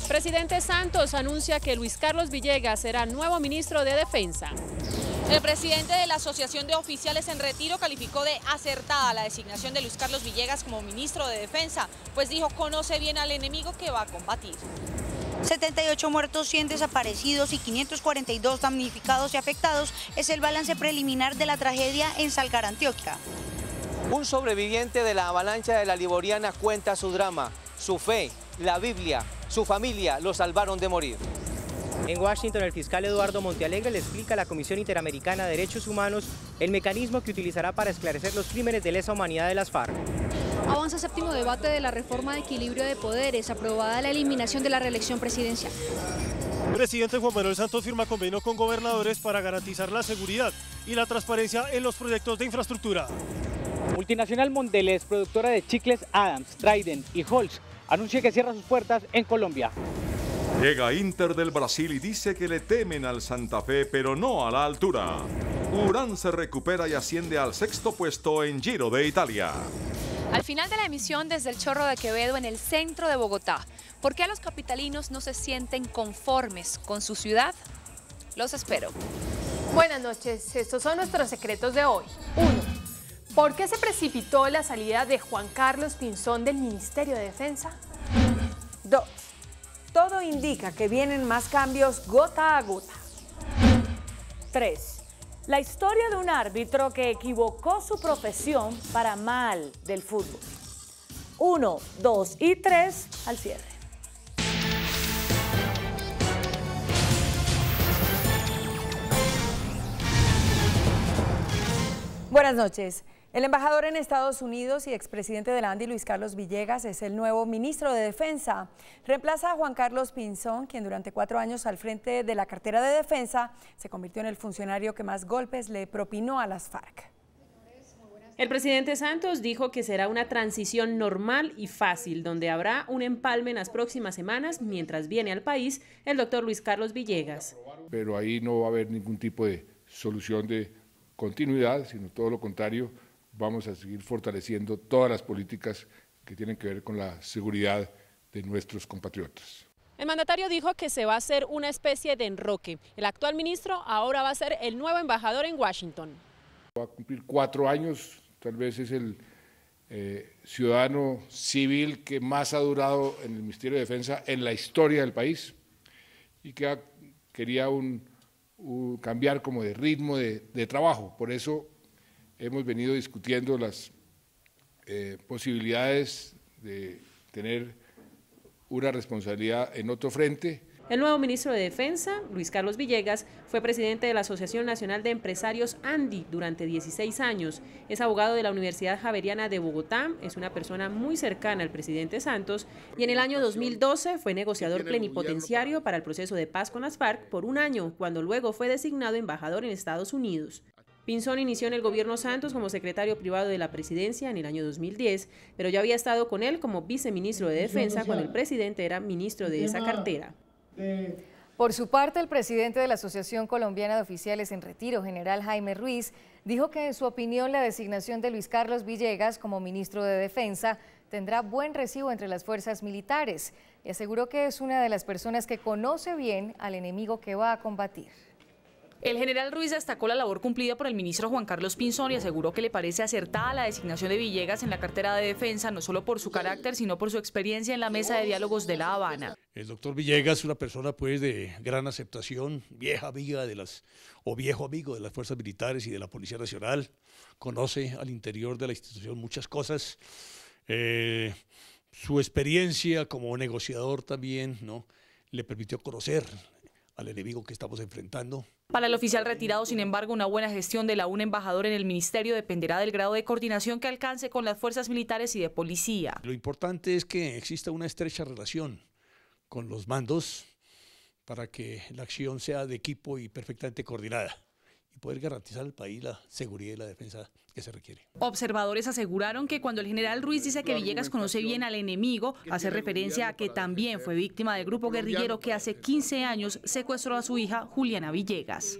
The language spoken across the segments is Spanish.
Presidente Santos anuncia que Luis Carlos Villegas será nuevo ministro de Defensa. El presidente de la Asociación de Oficiales en Retiro calificó de acertada la designación de Luis Carlos Villegas como ministro de Defensa, pues dijo conoce bien al enemigo que va a combatir. 78 muertos, 100 desaparecidos y 542 damnificados y afectados es el balance preliminar de la tragedia en Salgar, Antioquia. Un sobreviviente de la avalancha de la Liboriana cuenta su drama, su fe, la Biblia, su familia lo salvaron de morir. En Washington, el fiscal Eduardo Montealegre le explica a la Comisión Interamericana de Derechos Humanos el mecanismo que utilizará para esclarecer los crímenes de lesa humanidad de las FARC. Avanza séptimo debate de la reforma de equilibrio de poderes, aprobada la eliminación de la reelección presidencial. El presidente Juan Manuel Santos firma convenio con gobernadores para garantizar la seguridad y la transparencia en los proyectos de infraestructura. Multinacional Mondelez, productora de chicles Adams, Trident y Halls, anuncia que cierra sus puertas en Colombia. Llega Inter del Brasil y dice que le temen al Santa Fe, pero no a la altura. Urán se recupera y asciende al 6º puesto en Giro de Italia. Al final de la emisión desde el Chorro de Quevedo en el centro de Bogotá, ¿por qué los capitalinos no se sienten conformes con su ciudad? Los espero. Buenas noches, estos son nuestros secretos de hoy. 1. ¿Por qué se precipitó la salida de Juan Carlos Pinzón del Ministerio de Defensa? 2. Todo indica que vienen más cambios gota a gota. 3. La historia de un árbitro que equivocó su profesión para mal del fútbol. 1, 2 y 3 al cierre. Buenas noches. El embajador en Estados Unidos y expresidente de la ANDI, Luis Carlos Villegas, es el nuevo ministro de Defensa. Reemplaza a Juan Carlos Pinzón, quien durante 4 años al frente de la cartera de Defensa se convirtió en el funcionario que más golpes le propinó a las FARC. El presidente Santos dijo que será una transición normal y fácil, donde habrá un empalme en las próximas semanas, mientras viene al país el doctor Luis Carlos Villegas. Pero ahí no va a haber ningún tipo de solución de continuidad, sino todo lo contrario. Vamos a seguir fortaleciendo todas las políticas que tienen que ver con la seguridad de nuestros compatriotas. El mandatario dijo que se va a hacer una especie de enroque. El actual ministro ahora va a ser el nuevo embajador en Washington. Va a cumplir 4 años, tal vez es el ciudadano civil que más ha durado en el Ministerio de Defensa en la historia del país y que quería cambiar como de ritmo de trabajo. Por eso hemos venido discutiendo las posibilidades de tener una responsabilidad en otro frente. El nuevo ministro de Defensa, Luis Carlos Villegas, fue presidente de la Asociación Nacional de Empresarios ANDI durante 16 años. Es abogado de la Universidad Javeriana de Bogotá, es una persona muy cercana al presidente Santos y en el año 2012 fue negociador plenipotenciario para el proceso de paz con las FARC por 1 año, cuando luego fue designado embajador en Estados Unidos. Pinzón inició en el gobierno Santos como secretario privado de la presidencia en el año 2010, pero ya había estado con él como viceministro de Defensa cuando el presidente era ministro de esa cartera. Por su parte, el presidente de la Asociación Colombiana de Oficiales en Retiro, general Jaime Ruiz, dijo que en su opinión la designación de Luis Carlos Villegas como ministro de Defensa tendrá buen recibo entre las fuerzas militares y aseguró que es una de las personas que conoce bien al enemigo que va a combatir. El general Ruiz destacó la labor cumplida por el ministro Juan Carlos Pinzón y aseguró que le parece acertada la designación de Villegas en la cartera de Defensa, no solo por su carácter, sino por su experiencia en la mesa de diálogos de La Habana. El doctor Villegas es una persona pues de gran aceptación, viejo amigo de las fuerzas militares y de la Policía Nacional, conoce al interior de la institución muchas cosas, su experiencia como negociador también, ¿no?, le permitió conocer al enemigo que estamos enfrentando. Para el oficial retirado, sin embargo, una buena gestión de un embajador en el ministerio dependerá del grado de coordinación que alcance con las fuerzas militares y de policía. Lo importante es que exista una estrecha relación con los mandos para que la acción sea de equipo y perfectamente coordinada y poder garantizar al país la seguridad y la defensa que se requiere. Observadores aseguraron que cuando el general Ruiz dice que Villegas conoce bien al enemigo, hace referencia a que también fue víctima del grupo guerrillero que hace 15 años secuestró a su hija Juliana Villegas.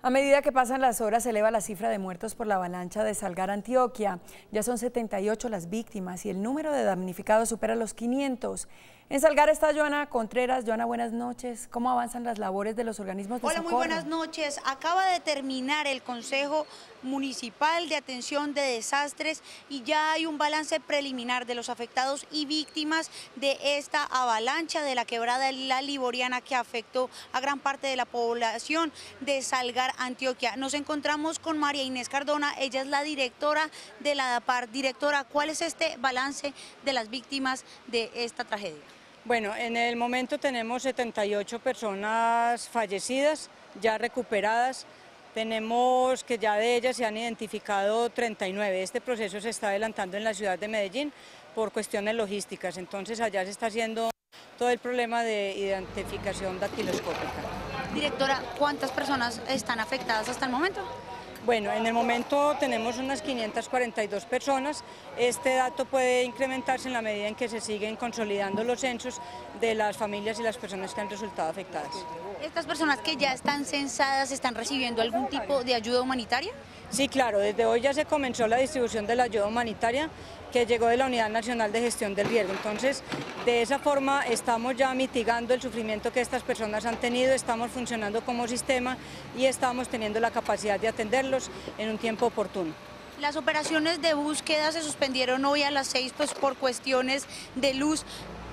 A medida que pasan las horas, se eleva la cifra de muertos por la avalancha de Salgar, Antioquia. Ya son 78 las víctimas y el número de damnificados supera los 500. En Salgar está Joana Contreras. Joana, buenas noches. ¿Cómo avanzan las labores de los organismos de socorro? Hola, muy buenas noches. Acaba de terminar el Consejo Municipal de Atención de Desastres y ya hay un balance preliminar de los afectados y víctimas de esta avalancha de la quebrada La Liboriana que afectó a gran parte de la población de Salgar, Antioquia. Nos encontramos con María Inés Cardona, ella es la directora de la DAPAR. Directora, ¿cuál es este balance de las víctimas de esta tragedia? Bueno, en el momento tenemos 78 personas fallecidas, ya recuperadas. Tenemos que ya de ellas se han identificado 39. Este proceso se está adelantando en la ciudad de Medellín por cuestiones logísticas. Entonces allá se está haciendo todo el problema de identificación dactiloscópica. Directora, ¿cuántas personas están afectadas hasta el momento? Bueno, en el momento tenemos unas 542 personas. Este dato puede incrementarse en la medida en que se siguen consolidando los censos de las familias y las personas que han resultado afectadas. ¿Estas personas que ya están censadas están recibiendo algún tipo de ayuda humanitaria? Sí, claro, desde hoy ya se comenzó la distribución de la ayuda humanitaria que llegó de la Unidad Nacional de Gestión del Riesgo. Entonces, de esa forma estamos ya mitigando el sufrimiento que estas personas han tenido, estamos funcionando como sistema y estamos teniendo la capacidad de atenderlos en un tiempo oportuno. Las operaciones de búsqueda se suspendieron hoy a las 6 por cuestiones de luz.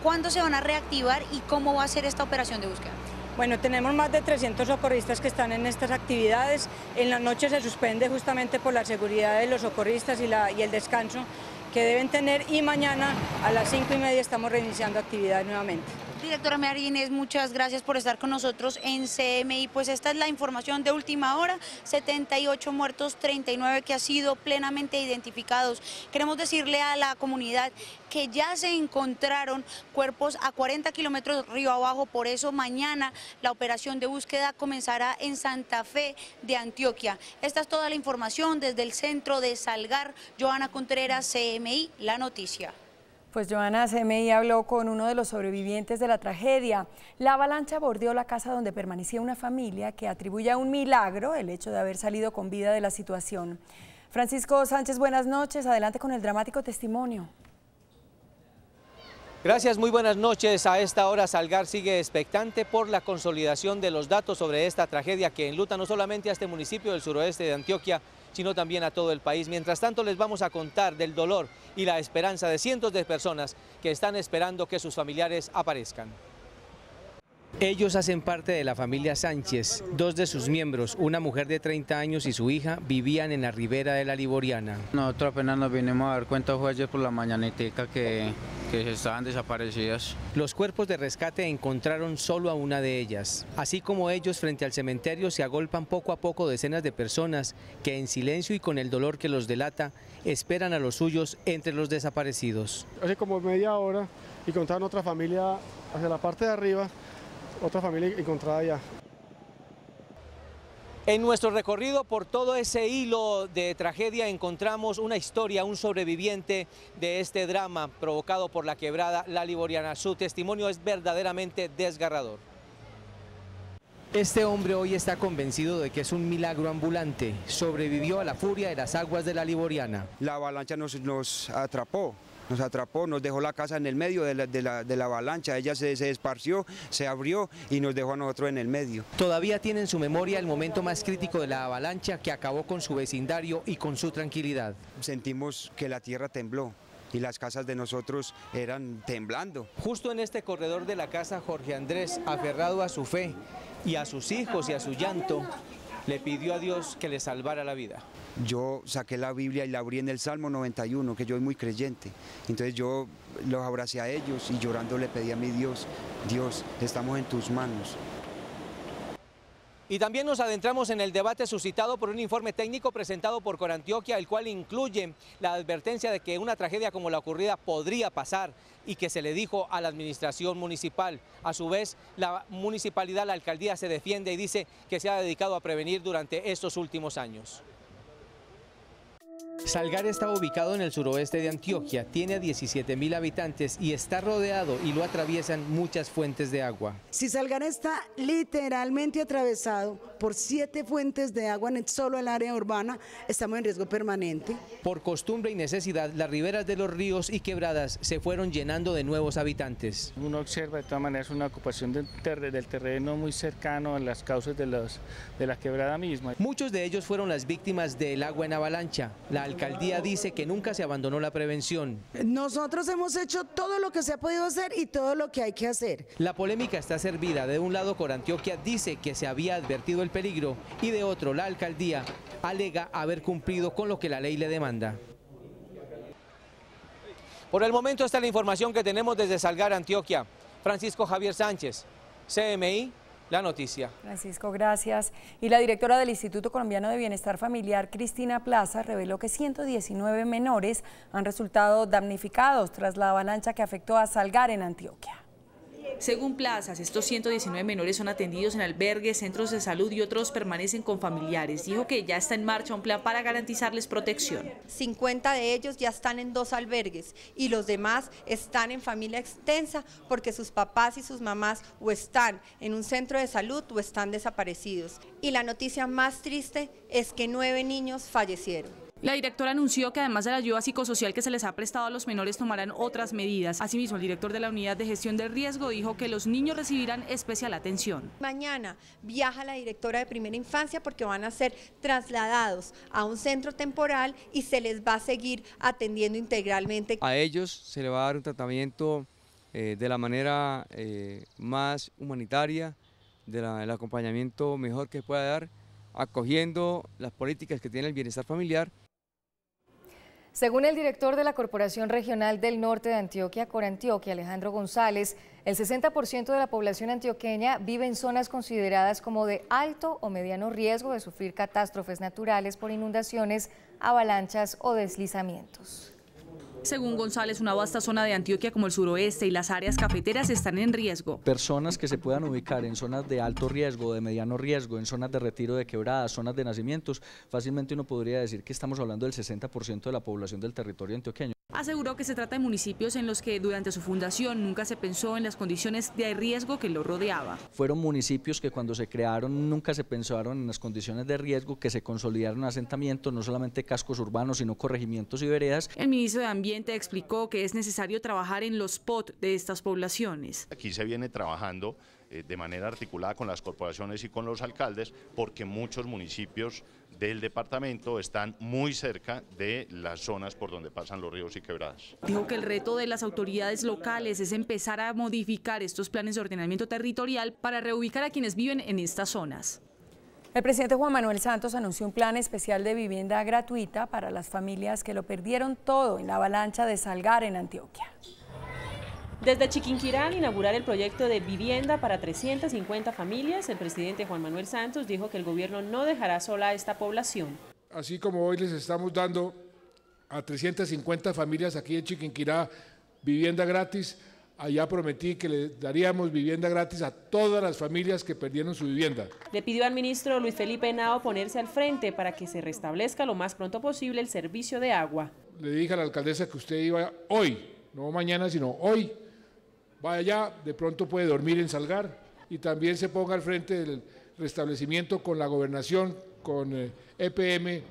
¿Cuándo se van a reactivar y cómo va a ser esta operación de búsqueda? Bueno, tenemos más de 300 socorristas que están en estas actividades. En la noche se suspende justamente por la seguridad de los socorristas y el descanso que deben tener, y mañana a las 5:30 estamos reiniciando actividades nuevamente. Directora María Inés, muchas gracias por estar con nosotros en CMI. Pues esta es la información de última hora, 78 muertos, 39 que han sido plenamente identificados. Queremos decirle a la comunidad que ya se encontraron cuerpos a 40 kilómetros río abajo, por eso mañana la operación de búsqueda comenzará en Santa Fe de Antioquia. Esta es toda la información desde el centro de Salgar. Joana Contreras, CMI, La Noticia. Pues Joana, CMI habló con uno de los sobrevivientes de la tragedia. La avalancha bordeó la casa donde permanecía una familia que atribuye a un milagro el hecho de haber salido con vida de la situación. Francisco Sánchez, buenas noches. Adelante con el dramático testimonio. Gracias, muy buenas noches. A esta hora Salgar sigue expectante por la consolidación de los datos sobre esta tragedia que enluta no solamente a este municipio del suroeste de Antioquia, sino también a todo el país. Mientras tanto, les vamos a contar del dolor y la esperanza de cientos de personas que están esperando que sus familiares aparezcan. Ellos hacen parte de la familia Sánchez. Dos de sus miembros, una mujer de 30 años y su hija, vivían en la ribera de la Liboriana. Nosotros apenas nos vinimos a dar cuenta fue ayer por la mañanetica que estaban desaparecidas. Los cuerpos de rescate encontraron solo a una de ellas. Así como ellos, frente al cementerio se agolpan poco a poco decenas de personas que en silencio y con el dolor que los delata, esperan a los suyos entre los desaparecidos. Hace como media hora encontraron otra familia hacia la parte de arriba, otra familia encontrada allá. En nuestro recorrido por todo ese hilo de tragedia encontramos una historia, un sobreviviente de este drama provocado por la quebrada La Liboriana. Su testimonio es verdaderamente desgarrador. Este hombre hoy está convencido de que es un milagro ambulante. Sobrevivió a la furia de las aguas de La Liboriana. La avalancha nos atrapó. Nos dejó la casa en el medio de la avalancha, ella se esparció, se abrió y nos dejó a nosotros en el medio. Todavía tiene en su memoria el momento más crítico de la avalancha que acabó con su vecindario y con su tranquilidad. Sentimos que la tierra tembló y las casas de nosotros eran temblando. Justo en este corredor de la casa, Jorge Andrés, aferrado a su fe y a sus hijos y a su llanto, le pidió a Dios que le salvara la vida. Yo saqué la Biblia y la abrí en el Salmo 91, que yo soy muy creyente. Entonces yo los abracé a ellos y llorando le pedí a mi Dios, Dios, estamos en tus manos. Y también nos adentramos en el debate suscitado por un informe técnico presentado por Corantioquia, el cual incluye la advertencia de que una tragedia como la ocurrida podría pasar y que se le dijo a la administración municipal. A su vez, la municipalidad, la alcaldía se defiende y dice que se ha dedicado a prevenir durante estos últimos años. Salgar está ubicado en el suroeste de Antioquia, tiene 17.000 habitantes y está rodeado y lo atraviesan muchas fuentes de agua. Si Salgar está literalmente atravesado por 7 fuentes de agua en solo el área urbana, estamos en riesgo permanente. Por costumbre y necesidad, las riberas de los ríos y quebradas se fueron llenando de nuevos habitantes. Uno observa de todas maneras una ocupación del terreno muy cercano a las causas de la quebrada misma. Muchos de ellos fueron las víctimas del agua en avalancha. La alcaldía dice que nunca se abandonó la prevención. Nosotros hemos hecho todo lo que se ha podido hacer y todo lo que hay que hacer. La polémica está servida. De un lado, Corantioquia dice que se había advertido el peligro y de otro, la alcaldía alega haber cumplido con lo que la ley le demanda. Por el momento esta es la información que tenemos desde Salgar, Antioquia. Francisco Javier Sánchez, CMI, La Noticia. Francisco, gracias. Y la directora del Instituto Colombiano de Bienestar Familiar, Cristina Plaza, reveló que 119 menores han resultado damnificados tras la avalancha que afectó a Salgar en Antioquia. Según Plazas, estos 119 menores son atendidos en albergues, centros de salud y otros permanecen con familiares. Dijo que ya está en marcha un plan para garantizarles protección. 50 de ellos ya están en 2 albergues y los demás están en familia extensa porque sus papás y sus mamás o están en un centro de salud o están desaparecidos. Y la noticia más triste es que 9 niños fallecieron. La directora anunció que además de la ayuda psicosocial que se les ha prestado a los menores tomarán otras medidas. Asimismo, el director de la Unidad de Gestión del Riesgo dijo que los niños recibirán especial atención. Mañana viaja la directora de Primera Infancia porque van a ser trasladados a un centro temporal y se les va a seguir atendiendo integralmente. A ellos se les va a dar un tratamiento de la manera más humanitaria, el acompañamiento mejor que pueda dar, acogiendo las políticas que tiene el bienestar familiar. Según el director de la Corporación Regional del Norte de Antioquia, Corantioquia, Alejandro González, el 60% de la población antioqueña vive en zonas consideradas como de alto o mediano riesgo de sufrir catástrofes naturales por inundaciones, avalanchas o deslizamientos. Según González, una vasta zona de Antioquia como el suroeste y las áreas cafeteras están en riesgo. Personas que se puedan ubicar en zonas de alto riesgo, de mediano riesgo, en zonas de retiro de quebradas, zonas de nacimientos, fácilmente uno podría decir que estamos hablando del 60% de la población del territorio antioqueño. Aseguró que se trata de municipios en los que durante su fundación nunca se pensó en las condiciones de riesgo que lo rodeaba. Fueron municipios que cuando se crearon nunca se pensaron en las condiciones de riesgo, que se consolidaron asentamientos, no solamente cascos urbanos, sino corregimientos y veredas. El ministro de Ambiente explicó que es necesario trabajar en los POT de estas poblaciones. Aquí se viene trabajando de manera articulada con las corporaciones y con los alcaldes porque muchos municipios del departamento están muy cerca de las zonas por donde pasan los ríos y quebradas. Dijo que el reto de las autoridades locales es empezar a modificar estos planes de ordenamiento territorial para reubicar a quienes viven en estas zonas. El presidente Juan Manuel Santos anunció un plan especial de vivienda gratuita para las familias que lo perdieron todo en la avalancha de Salgar en Antioquia. Desde Chiquinquirá, al inaugurar el proyecto de vivienda para 350 familias, el presidente Juan Manuel Santos dijo que el gobierno no dejará sola a esta población. Así como hoy les estamos dando a 350 familias aquí en Chiquinquirá vivienda gratis, allá prometí que le daríamos vivienda gratis a todas las familias que perdieron su vivienda. Le pidió al ministro Luis Felipe Henao ponerse al frente para que se restablezca lo más pronto posible el servicio de agua. Le dije a la alcaldesa que usted iba hoy, no mañana, sino hoy, vaya allá, de pronto puede dormir en Salgar y también se ponga al frente del restablecimiento con la gobernación, con EPM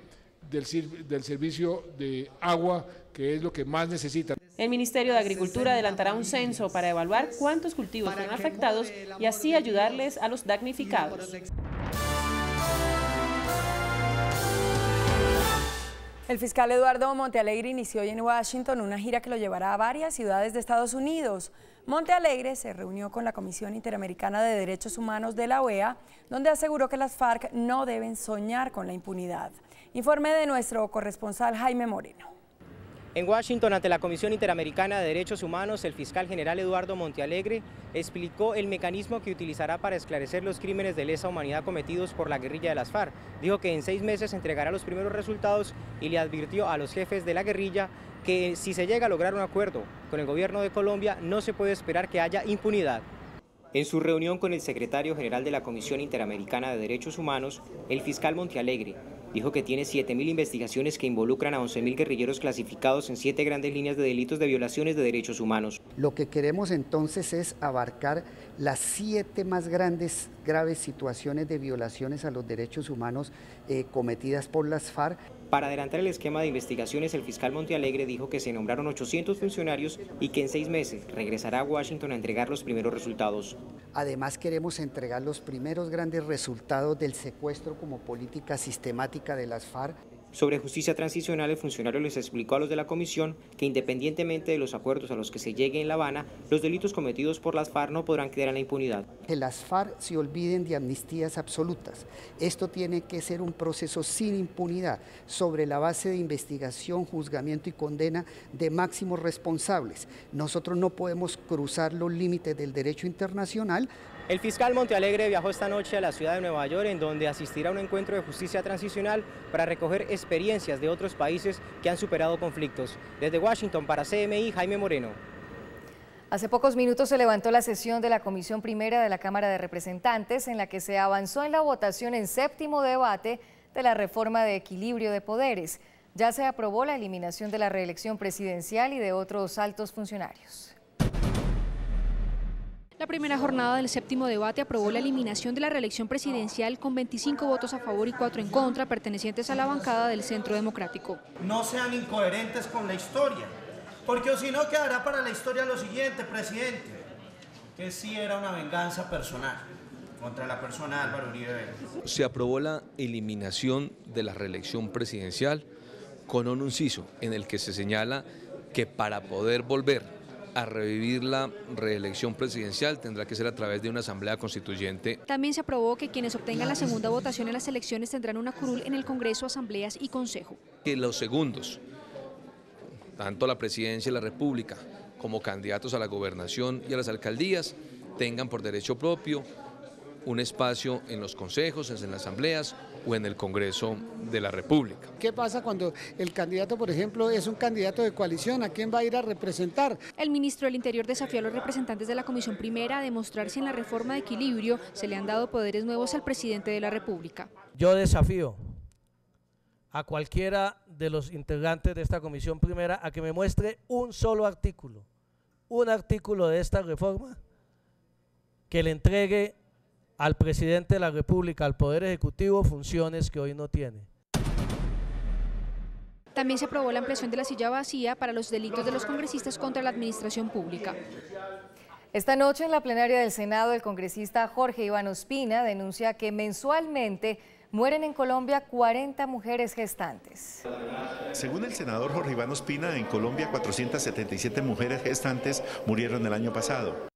del servicio de agua, que es lo que más necesitan. El Ministerio de Agricultura adelantará un censo para evaluar cuántos cultivos fueron afectados y así ayudarles a los damnificados. El fiscal Eduardo Montealegre inició hoy en Washington una gira que lo llevará a varias ciudades de Estados Unidos. Montealegre se reunió con la Comisión Interamericana de Derechos Humanos de la OEA, donde aseguró que las FARC no deben soñar con la impunidad. Informe de nuestro corresponsal Jaime Moreno. En Washington, ante la Comisión Interamericana de Derechos Humanos, el fiscal general Eduardo Montealegre explicó el mecanismo que utilizará para esclarecer los crímenes de lesa humanidad cometidos por la guerrilla de las FARC. Dijo que en 6 meses entregará los primeros resultados y le advirtió a los jefes de la guerrilla que si se llega a lograr un acuerdo con el gobierno de Colombia, no se puede esperar que haya impunidad. En su reunión con el secretario general de la Comisión Interamericana de Derechos Humanos, el fiscal Montealegre Dijo que tiene 7.000 investigaciones que involucran a 11.000 guerrilleros clasificados en 7 grandes líneas de delitos de violaciones de derechos humanos. Lo que queremos entonces es abarcar las 7 más graves situaciones de violaciones a los derechos humanos cometidas por las FARC. Para adelantar el esquema de investigaciones, el fiscal Montealegre dijo que se nombraron 800 funcionarios y que en 6 meses regresará a Washington a entregar los primeros resultados. Además queremos entregar los primeros grandes resultados del secuestro como política sistemática de las FARC. Sobre justicia transicional, el funcionario les explicó a los de la comisión que independientemente de los acuerdos a los que se llegue en La Habana, los delitos cometidos por las FARC no podrán quedar en la impunidad. Que las FARC se olviden de amnistías absolutas. Esto tiene que ser un proceso sin impunidad, sobre la base de investigación, juzgamiento y condena de máximos responsables. Nosotros no podemos cruzar los límites del derecho internacional. El fiscal Montealegre viajó esta noche a la ciudad de Nueva York, en donde asistirá a un encuentro de justicia transicional para recoger experiencias de otros países que han superado conflictos. Desde Washington, para CMI, Jaime Moreno. Hace pocos minutos se levantó la sesión de la Comisión Primera de la Cámara de Representantes, en la que se avanzó en la votación en 7º debate de la reforma de equilibrio de poderes. Ya se aprobó la eliminación de la reelección presidencial y de otros altos funcionarios. La primera jornada del 7º debate aprobó la eliminación de la reelección presidencial con 25 votos a favor y 4 en contra, pertenecientes a la bancada del Centro Democrático. No sean incoherentes con la historia, porque si no quedará para la historia lo siguiente, presidente, que sí era una venganza personal contra la persona de Álvaro Uribe Vélez. Se aprobó la eliminación de la reelección presidencial con un inciso en el que se señala que para poder volver a revivir la reelección presidencial tendrá que ser a través de una asamblea constituyente. También se aprobó que quienes obtengan la segunda votación en las elecciones tendrán una curul en el Congreso, asambleas y Consejo. Que los segundos, tanto la presidencia de la República como candidatos a la gobernación y a las alcaldías, tengan por derecho propio un espacio en los consejos, en las asambleas o en el Congreso de la República. ¿Qué pasa cuando el candidato, por ejemplo, es un candidato de coalición? ¿A quién va a ir a representar? El ministro del Interior desafió a los representantes de la Comisión Primera a demostrar si en la reforma de equilibrio se le han dado poderes nuevos al presidente de la República. Yo desafío a cualquiera de los integrantes de esta Comisión Primera a que me muestre un solo artículo de esta reforma que le entregue al presidente de la República, al Poder Ejecutivo, funciones que hoy no tiene. También se aprobó la ampliación de la silla vacía para los delitos de los congresistas contra la administración pública. Esta noche en la plenaria del Senado, el congresista Jorge Iván Ospina denuncia que mensualmente mueren en Colombia 40 mujeres gestantes. Según el senador Jorge Iván Ospina, en Colombia 477 mujeres gestantes murieron el año pasado.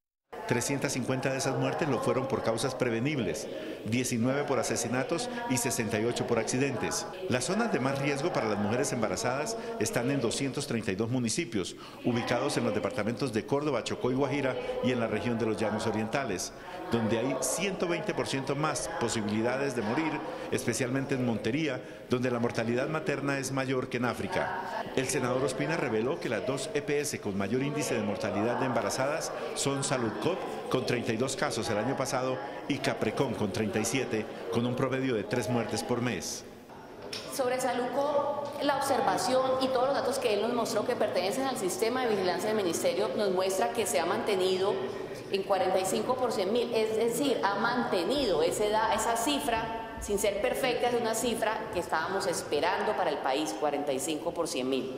350 de esas muertes lo fueron por causas prevenibles, 19 por asesinatos y 68 por accidentes. Las zonas de más riesgo para las mujeres embarazadas están en 232 municipios, ubicados en los departamentos de Córdoba, Chocó y Guajira y en la región de los Llanos Orientales, donde hay 120% más posibilidades de morir, especialmente en Montería, donde la mortalidad materna es mayor que en África. El senador Ospina reveló que las 2 EPS con mayor índice de mortalidad de embarazadas son Saludcop, con 32 casos el año pasado, y Caprecon, con 37, con un promedio de 3 muertes por mes. Sobre Saludcop, la observación y todos los datos que él nos mostró que pertenecen al sistema de vigilancia del ministerio nos muestra que se ha mantenido en 45 por 100.000, es decir, ha mantenido esa cifra, sin ser perfecta, es una cifra que estábamos esperando para el país, 45 por 100.000.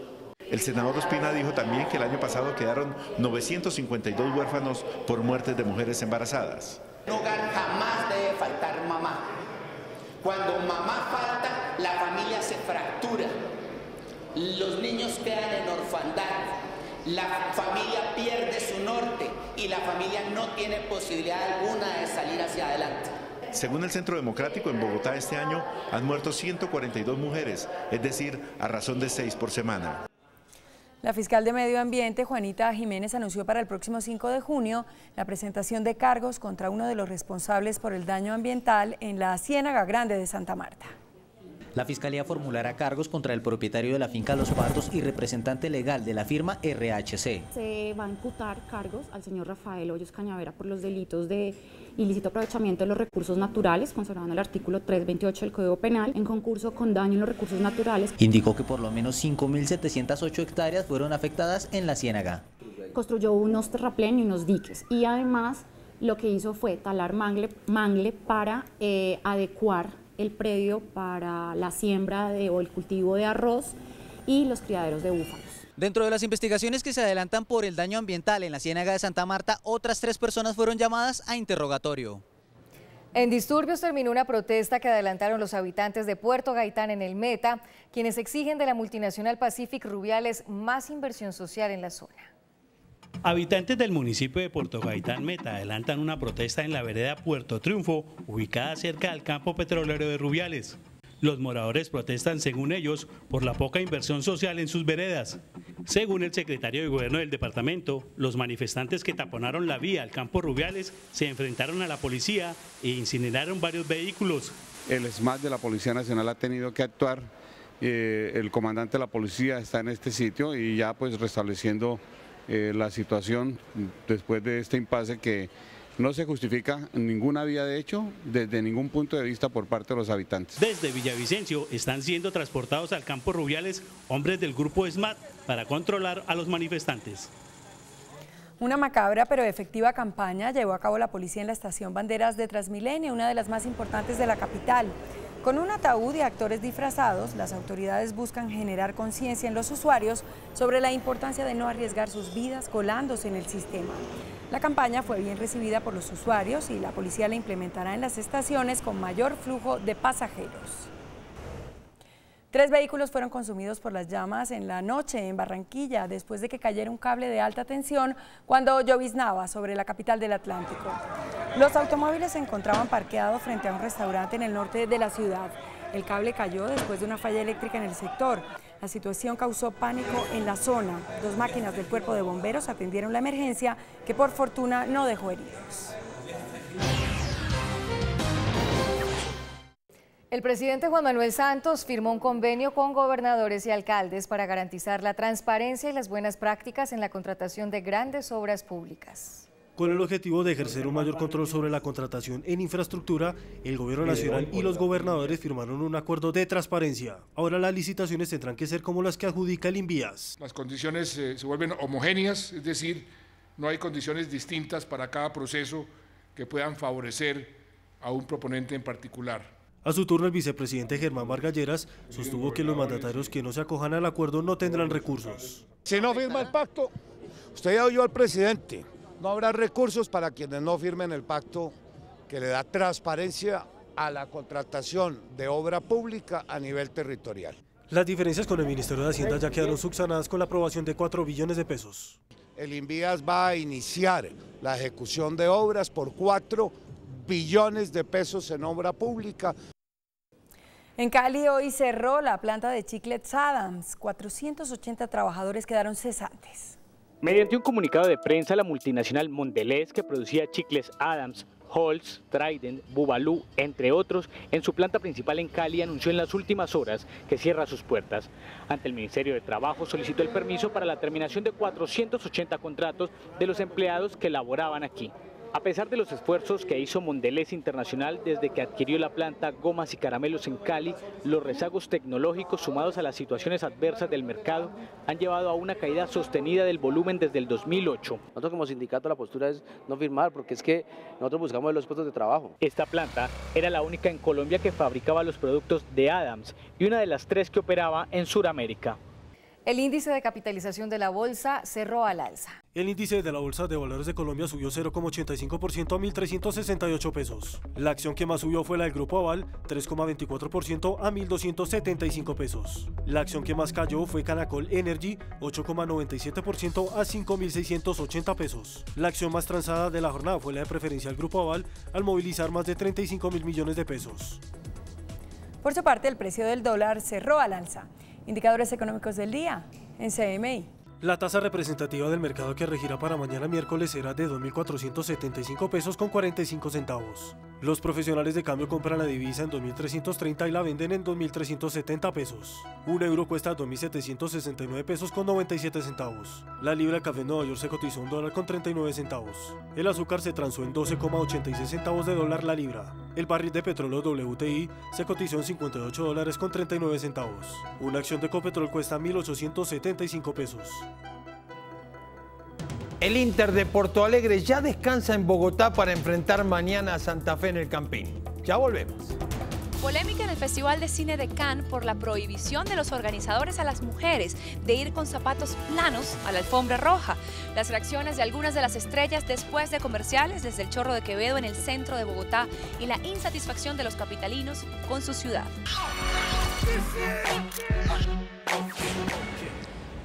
El senador Ospina dijo también que el año pasado quedaron 952 huérfanos por muertes de mujeres embarazadas. En un hogar jamás debe faltar mamá. Cuando mamá falta, la familia se fractura. Los niños quedan en orfandad. La familia pierde su norte y la familia no tiene posibilidad alguna de salir hacia adelante. Según el Centro Democrático, en Bogotá este año han muerto 142 mujeres, es decir, a razón de 6 por semana. La fiscal de Medio Ambiente, Juanita Jiménez, anunció para el próximo 5 de junio la presentación de cargos contra uno de los responsables por el daño ambiental en la Ciénaga Grande de Santa Marta. La Fiscalía formulará cargos contra el propietario de la finca Los Patos y representante legal de la firma RHC. Se va a imputar cargos al señor Rafael Hoyos Cañavera por los delitos de ilícito aprovechamiento de los recursos naturales, consagrado en el artículo 328 del Código Penal, en concurso con daño en los recursos naturales. Indicó que por lo menos 5.708 hectáreas fueron afectadas en la ciénaga. Construyó unos terraplén y unos diques, y además lo que hizo fue talar mangle para adecuar el predio para la siembra o el cultivo de arroz y los criaderos de búfalos. Dentro de las investigaciones que se adelantan por el daño ambiental en la ciénaga de Santa Marta, otras 3 personas fueron llamadas a interrogatorio. En disturbios terminó una protesta que adelantaron los habitantes de Puerto Gaitán en el Meta, quienes exigen de la multinacional Pacific Rubiales más inversión social en la zona. Habitantes del municipio de Puerto Gaitán Meta adelantan una protesta en la vereda Puerto Triunfo, ubicada cerca del campo petrolero de Rubiales. Los moradores protestan, según ellos, por la poca inversión social en sus veredas. Según el secretario de Gobierno del departamento, los manifestantes que taponaron la vía al campo Rubiales se enfrentaron a la policía e incineraron varios vehículos. El SMAT de la Policía Nacional ha tenido que actuar, el comandante de la policía está en este sitio y ya pues restableciendo la situación después de este impasse que no se justifica ninguna vía de hecho desde ningún punto de vista por parte de los habitantes. Desde Villavicencio están siendo transportados al campo Rubiales hombres del grupo SMAT para controlar a los manifestantes. Una macabra pero efectiva campaña llevó a cabo la policía en la estación Banderas de Transmilenio, una de las más importantes de la capital. Con un ataúd y actores disfrazados, las autoridades buscan generar conciencia en los usuarios sobre la importancia de no arriesgar sus vidas colándose en el sistema. La campaña fue bien recibida por los usuarios y la policía la implementará en las estaciones con mayor flujo de pasajeros. 3 vehículos fueron consumidos por las llamas en la noche en Barranquilla después de que cayera un cable de alta tensión cuando lloviznaba sobre la capital del Atlántico. Los automóviles se encontraban parqueados frente a un restaurante en el norte de la ciudad. El cable cayó después de una falla eléctrica en el sector. La situación causó pánico en la zona. 2 máquinas del cuerpo de bomberos atendieron la emergencia, que por fortuna no dejó heridos. El presidente Juan Manuel Santos firmó un convenio con gobernadores y alcaldes para garantizar la transparencia y las buenas prácticas en la contratación de grandes obras públicas. Con el objetivo de ejercer un mayor control sobre la contratación en infraestructura, el Gobierno Nacional y los gobernadores firmaron un acuerdo de transparencia. Ahora las licitaciones tendrán que ser como las que adjudica el INVIAS. Las condiciones se vuelven homogéneas, es decir, no hay condiciones distintas para cada proceso que puedan favorecer a un proponente en particular. A su turno, el vicepresidente Germán Vargalleras sostuvo que los mandatarios que no se acojan al acuerdo no tendrán recursos. Si no firma el pacto, usted ya oyó al presidente, no habrá recursos para quienes no firmen el pacto que le da transparencia a la contratación de obra pública a nivel territorial. Las diferencias con el Ministerio de Hacienda ya quedaron subsanadas con la aprobación de 4 billones de pesos. El INVIAS va a iniciar la ejecución de obras por 4 billones de pesos en obra pública. En Cali hoy cerró la planta de chiclets Adams. 480 trabajadores quedaron cesantes. Mediante un comunicado de prensa, la multinacional Mondelez, que producía chicles Adams, Halls, Trident, Bubalú, entre otros, en su planta principal en Cali, anunció en las últimas horas que cierra sus puertas. Ante el Ministerio de Trabajo solicitó el permiso para la terminación de 480 contratos de los empleados que laboraban aquí. A pesar de los esfuerzos que hizo Mondelez Internacional desde que adquirió la planta Gomas y Caramelos en Cali, los rezagos tecnológicos sumados a las situaciones adversas del mercado han llevado a una caída sostenida del volumen desde el 2008. Nosotros como sindicato la postura es no firmar porque es que nosotros buscamos los puestos de trabajo. Esta planta era la única en Colombia que fabricaba los productos de Adams y una de las 3 que operaba en Sudamérica. El índice de capitalización de la bolsa cerró al alza. El índice de la Bolsa de Valores de Colombia subió 0,85% a 1.368 pesos. La acción que más subió fue la del Grupo Aval, 3,24% a 1.275 pesos. La acción que más cayó fue Canacol Energy, 8,97% a 5.680 pesos. La acción más transada de la jornada fue la de Preferencial Grupo Aval, al movilizar más de 35.000 millones de pesos. Por su parte, el precio del dólar cerró al alza. Indicadores económicos del día en CMI. La tasa representativa del mercado que regirá para mañana miércoles será de 2.475 pesos con 45 centavos. Los profesionales de cambio compran la divisa en 2.330 y la venden en 2.370 pesos. Un euro cuesta 2.769 pesos con 97 centavos. La libra de café en Nueva York se cotizó $1 con 39 centavos. El azúcar se transó en 12,86 centavos de dólar la libra. El barril de petróleo WTI se cotizó en $58 con 39 centavos. Una acción de Ecopetrol cuesta 1.875 pesos. El Inter de Porto Alegre ya descansa en Bogotá para enfrentar mañana a Santa Fe en el Campín. Ya volvemos. Polémica en el Festival de Cine de Cannes por la prohibición de los organizadores a las mujeres de ir con zapatos planos a la alfombra roja. Las reacciones de algunas de las estrellas después de comerciales desde el Chorro de Quevedo en el centro de Bogotá y la insatisfacción de los capitalinos con su ciudad.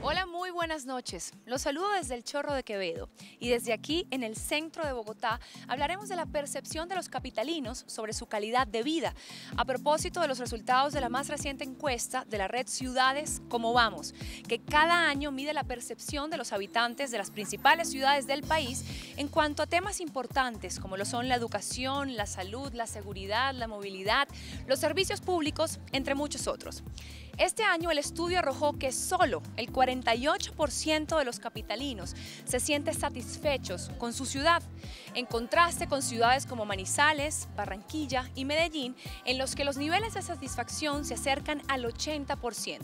Hola, muy buenas noches. Los saludo desde el Chorro de Quevedo y desde aquí, en el centro de Bogotá, hablaremos de la percepción de los capitalinos sobre su calidad de vida. A propósito de los resultados de la más reciente encuesta de la red Ciudades Como Vamos, que cada año mide la percepción de los habitantes de las principales ciudades del país en cuanto a temas importantes como lo son la educación, la salud, la seguridad, la movilidad, los servicios públicos, entre muchos otros. Este año el estudio arrojó que solo el 48% de los capitalinos se siente satisfechos con su ciudad, en contraste con ciudades como Manizales, Barranquilla y Medellín, en los que los niveles de satisfacción se acercan al 80%.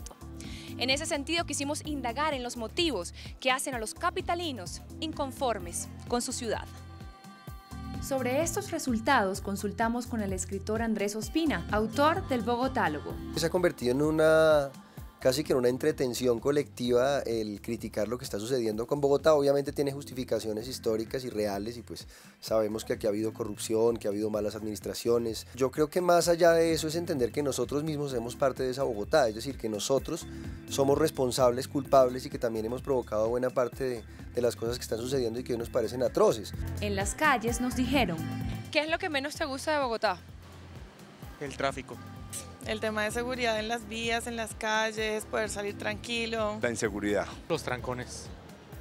En ese sentido quisimos indagar en los motivos que hacen a los capitalinos inconformes con su ciudad. Sobre estos resultados consultamos con el escritor Andrés Ospina, autor del Bogotálogo. Se ha convertido en casi que en una entretención colectiva el criticar lo que está sucediendo con Bogotá. Obviamente tiene justificaciones históricas y reales y pues sabemos que aquí ha habido corrupción, que ha habido malas administraciones. Yo creo que más allá de eso es entender que nosotros mismos somos parte de esa Bogotá, es decir, que nosotros somos responsables, culpables y que también hemos provocado buena parte de las cosas que están sucediendo y que hoy nos parecen atroces. En las calles nos dijeron: ¿qué es lo que menos te gusta de Bogotá? El tráfico. El tema de seguridad en las vías, en las calles, poder salir tranquilo. La inseguridad. Los trancones.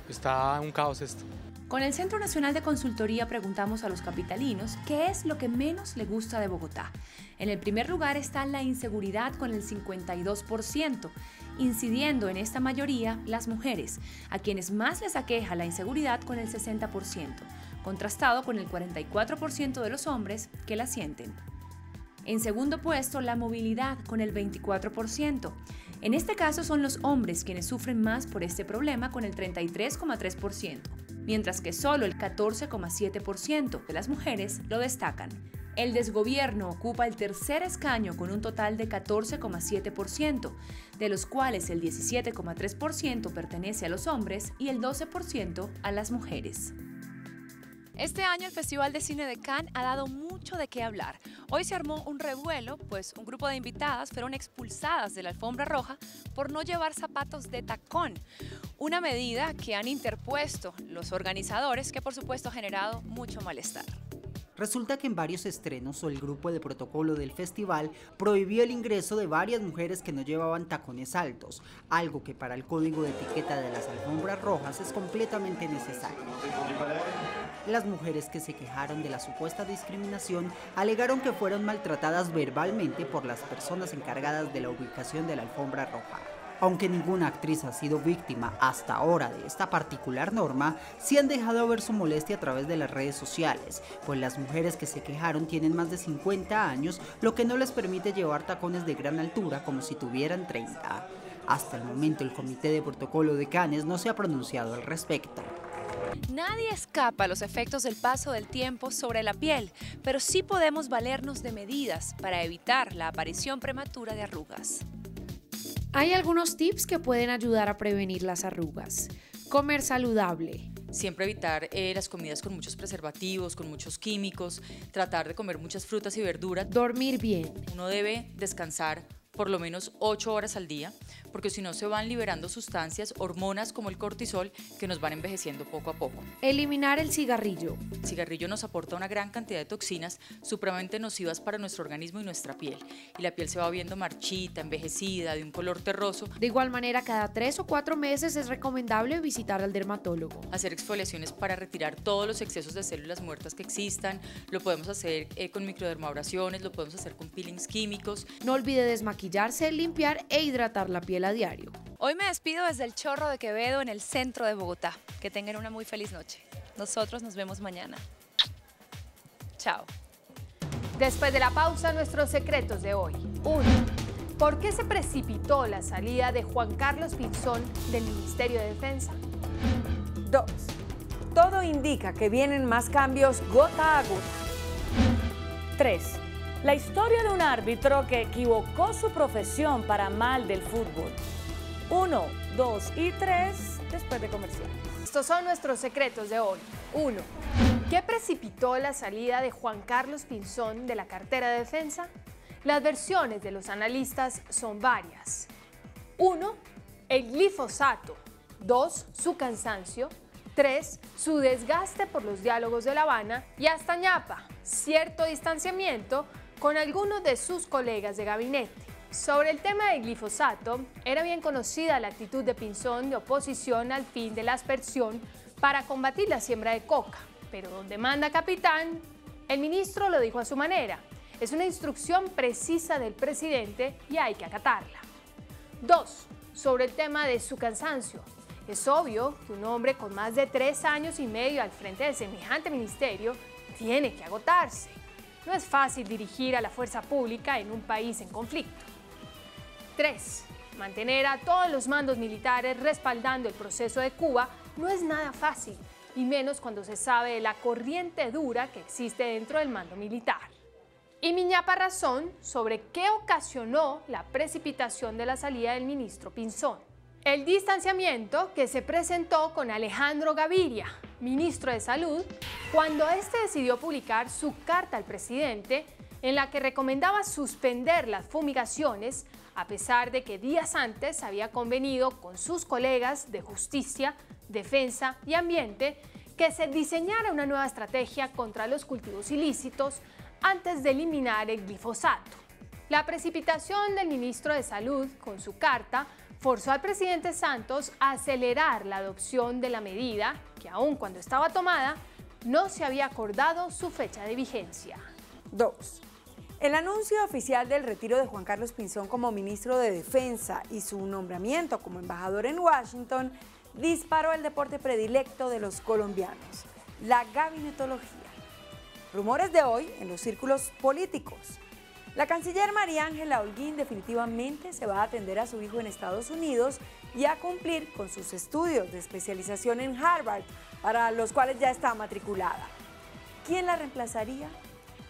Está un caos esto. Con el Centro Nacional de Consultoría preguntamos a los capitalinos qué es lo que menos le gusta de Bogotá. En el primer lugar está la inseguridad con el 52%, incidiendo en esta mayoría las mujeres, a quienes más les aqueja la inseguridad con el 60%, contrastado con el 44% de los hombres que la sienten. En segundo puesto, la movilidad con el 24%. En este caso son los hombres quienes sufren más por este problema con el 33,3%, mientras que solo el 14,7% de las mujeres lo destacan. El desgobierno ocupa el tercer escaño con un total de 14,7%, de los cuales el 17,3% pertenece a los hombres y el 12% a las mujeres. Este año el Festival de Cine de Cannes ha dado mucho de qué hablar. Hoy se armó un revuelo, pues un grupo de invitadas fueron expulsadas de la alfombra roja por no llevar zapatos de tacón, una medida que han interpuesto los organizadores que por supuesto ha generado mucho malestar. Resulta que en varios estrenos el grupo de protocolo del festival prohibió el ingreso de varias mujeres que no llevaban tacones altos, algo que para el código de etiqueta de las alfombras rojas es completamente necesario. Las mujeres que se quejaron de la supuesta discriminación alegaron que fueron maltratadas verbalmente por las personas encargadas de la ubicación de la alfombra roja. Aunque ninguna actriz ha sido víctima hasta ahora de esta particular norma, sí han dejado ver su molestia a través de las redes sociales, pues las mujeres que se quejaron tienen más de 50 años, lo que no les permite llevar tacones de gran altura como si tuvieran 30. Hasta el momento el Comité de Protocolo de Cannes no se ha pronunciado al respecto. Nadie escapa a los efectos del paso del tiempo sobre la piel, pero sí podemos valernos de medidas para evitar la aparición prematura de arrugas. Hay algunos tips que pueden ayudar a prevenir las arrugas. Comer saludable. Siempre evitar las comidas con muchos preservativos, con muchos químicos, tratar de comer muchas frutas y verduras. Dormir bien. Uno debe descansar por lo menos 8 horas al día, porque si no se van liberando sustancias, hormonas como el cortisol, que nos van envejeciendo poco a poco. Eliminar el cigarrillo. El cigarrillo nos aporta una gran cantidad de toxinas supremamente nocivas para nuestro organismo y nuestra piel, y la piel se va viendo marchita, envejecida, de un color terroso. De igual manera, cada 3 o 4 meses es recomendable visitar al dermatólogo. Hacer exfoliaciones para retirar todos los excesos de células muertas que existan, lo podemos hacer con microdermabrasiones, lo podemos hacer con peelings químicos. No olvide desmaquillarse, limpiar e hidratar la piel a diario. Hoy me despido desde el Chorro de Quevedo en el centro de Bogotá. Que tengan una muy feliz noche. Nosotros nos vemos mañana. Chao. Después de la pausa, nuestros secretos de hoy. 1. ¿Por qué se precipitó la salida de Juan Carlos Pinzón del Ministerio de Defensa? 2. Todo indica que vienen más cambios gota a gota. 3. La historia de un árbitro que equivocó su profesión para mal del fútbol. 1, 2 y 3 después de comerciales. Estos son nuestros secretos de hoy. 1. ¿Qué precipitó la salida de Juan Carlos Pinzón de la cartera de defensa? Las versiones de los analistas son varias. 1. El glifosato. 2. Su cansancio. 3. Su desgaste por los diálogos de La Habana. Y hasta ñapa, cierto distanciamiento con algunos de sus colegas de gabinete. Sobre el tema del glifosato, era bien conocida la actitud de Pinzón de oposición al fin de la aspersión para combatir la siembra de coca. Pero donde manda capitán, el ministro lo dijo a su manera. Es una instrucción precisa del presidente y hay que acatarla. 2. Sobre el tema de su cansancio. Es obvio que un hombre con más de 3 años y medio al frente de semejante ministerio tiene que agotarse. No es fácil dirigir a la fuerza pública en un país en conflicto. 3. Mantener a todos los mandos militares respaldando el proceso de Cuba no es nada fácil, y menos cuando se sabe de la corriente dura que existe dentro del mando militar. Y mi ñapa razón sobre qué ocasionó la precipitación de la salida del ministro Pinzón. El distanciamiento que se presentó con Alejandro Gaviria, ministro de Salud, cuando éste decidió publicar su carta al presidente en la que recomendaba suspender las fumigaciones, a pesar de que días antes había convenido con sus colegas de Justicia, Defensa y Ambiente que se diseñara una nueva estrategia contra los cultivos ilícitos antes de eliminar el glifosato. La precipitación del ministro de Salud con su carta forzó al presidente Santos a acelerar la adopción de la medida, que aun cuando estaba tomada, no se había acordado su fecha de vigencia. 2. El anuncio oficial del retiro de Juan Carlos Pinzón como ministro de Defensa y su nombramiento como embajador en Washington disparó el deporte predilecto de los colombianos, la gabinetología. Rumores de hoy en los círculos políticos. La canciller María Ángela Holguín definitivamente se va a atender a su hijo en Estados Unidos y a cumplir con sus estudios de especialización en Harvard, para los cuales ya está matriculada. ¿Quién la reemplazaría?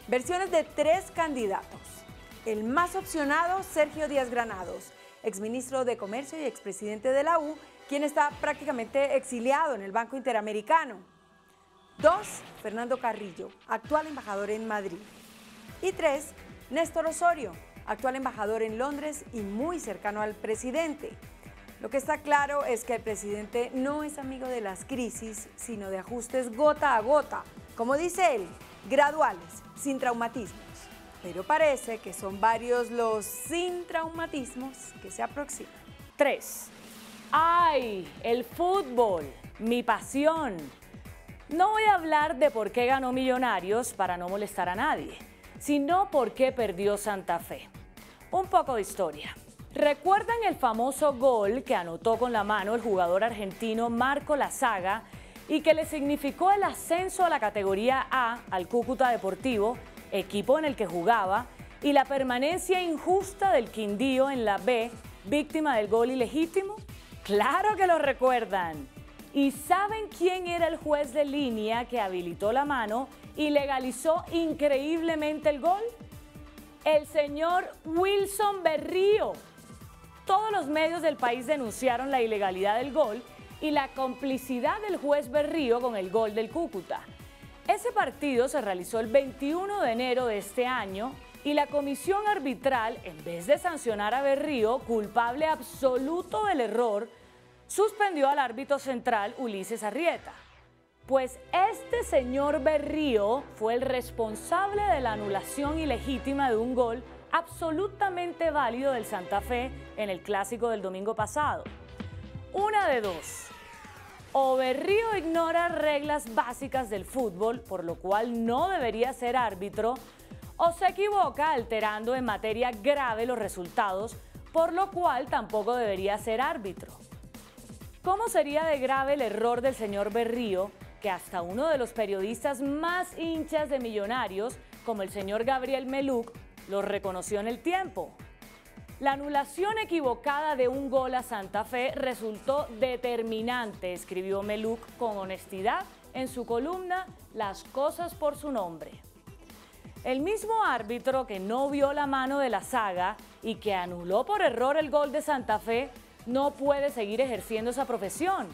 Versiones de 3 candidatos. El más opcionado, Sergio Díaz Granados, exministro de Comercio y expresidente de la U, quien está prácticamente exiliado en el Banco Interamericano. 2. Fernando Carrillo, actual embajador en Madrid. Y 3. Néstor Osorio, actual embajador en Londres y muy cercano al presidente. Lo que está claro es que el presidente no es amigo de las crisis, sino de ajustes gota a gota, como dice él, graduales, sin traumatismos. Pero parece que son varios los sin traumatismos que se aproximan. 3. ¡Ay! El fútbol, mi pasión. No voy a hablar de por qué ganó Millonarios para no molestar a nadie, sino por qué perdió Santa Fe. Un poco de historia. ¿Recuerdan el famoso gol que anotó con la mano el jugador argentino Marco Lazaga y que le significó el ascenso a la categoría A al Cúcuta Deportivo, equipo en el que jugaba, y la permanencia injusta del Quindío en la B, víctima del gol ilegítimo? ¡Claro que lo recuerdan! ¿Y saben quién era el juez de línea que habilitó la mano y legalizó increíblemente el gol? El señor Wilson Berrío. Todos los medios del país denunciaron la ilegalidad del gol y la complicidad del juez Berrío con el gol del Cúcuta. Ese partido se realizó el 21 de enero de este año Y la comisión arbitral, en vez de sancionar a Berrío, culpable absoluto del error, suspendió al árbitro central Ulises Arrieta. Pues este señor Berrío fue el responsable de la anulación ilegítima de un gol absolutamente válido del Santa Fe en el clásico del domingo pasado. Una de dos. O Berrío ignora reglas básicas del fútbol, por lo cual no debería ser árbitro, o se equivoca alterando en materia grave los resultados, por lo cual tampoco debería ser árbitro. ¿Cómo sería de grave el error del señor Berrío, que hasta uno de los periodistas más hinchas de Millonarios, como el señor Gabriel Meluc, lo reconoció en el tiempo? La anulación equivocada de un gol a Santa Fe resultó determinante, escribió Meluc con honestidad en su columna Las cosas por su nombre. El mismo árbitro que no vio la mano de la saga y que anuló por error el gol de Santa Fe no puede seguir ejerciendo esa profesión,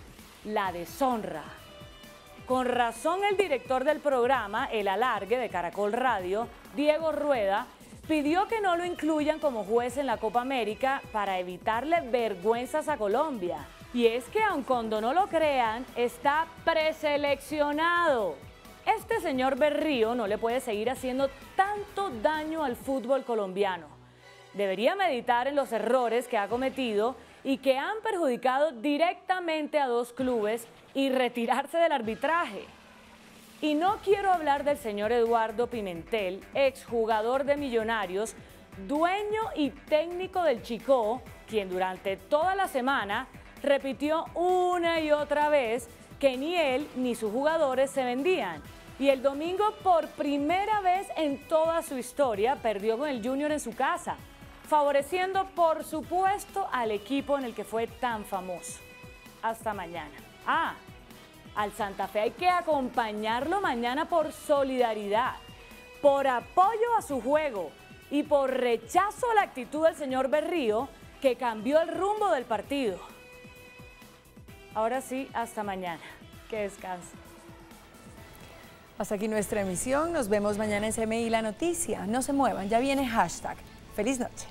la deshonra. Con razón el director del programa El Alargue de Caracol Radio, Diego Rueda, pidió que no lo incluyan como juez en la Copa América para evitarle vergüenzas a Colombia. Y es que, aun cuando no lo crean, está preseleccionado. Este señor Berrío no le puede seguir haciendo tanto daño al fútbol colombiano. Debería meditar en los errores que ha cometido y que han perjudicado directamente a dos clubes y retirarse del arbitraje. Y no quiero hablar del señor Eduardo Pimentel, exjugador de Millonarios, dueño y técnico del Chicó, quien durante toda la semana repitió una y otra vez que ni él ni sus jugadores se vendían. Y el domingo, por primera vez en toda su historia, perdió con el Junior en su casa, favoreciendo, por supuesto, al equipo en el que fue tan famoso. Hasta mañana. Al Santa Fe hay que acompañarlo mañana por solidaridad, por apoyo a su juego y por rechazo a la actitud del señor Berrío, que cambió el rumbo del partido. Ahora sí, hasta mañana. Que descansen. Hasta aquí nuestra emisión. Nos vemos mañana en CMI La Noticia. No se muevan, ya viene hashtag. ¡Feliz noche!